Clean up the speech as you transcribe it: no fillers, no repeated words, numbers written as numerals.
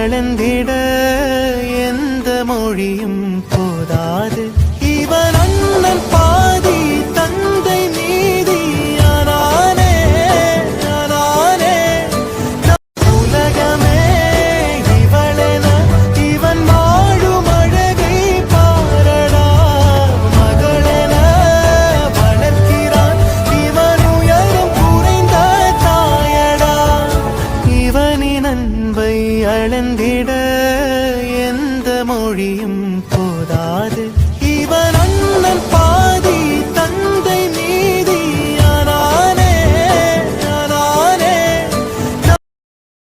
அளந்திட எந்த மொழியும் போதாது. இவன் அண்ணன் பாதி தந்தை மீதி ஆனானே ஆனானே. உலகமே இவளென இவன் வாழும் அழகை பாரடா. மகளென வளர்க்கிறான் இவன் உயரம் குறைந்த தாயடா. இவனின் அன்பை அளந்திட எந்த மொழியும் போதாது.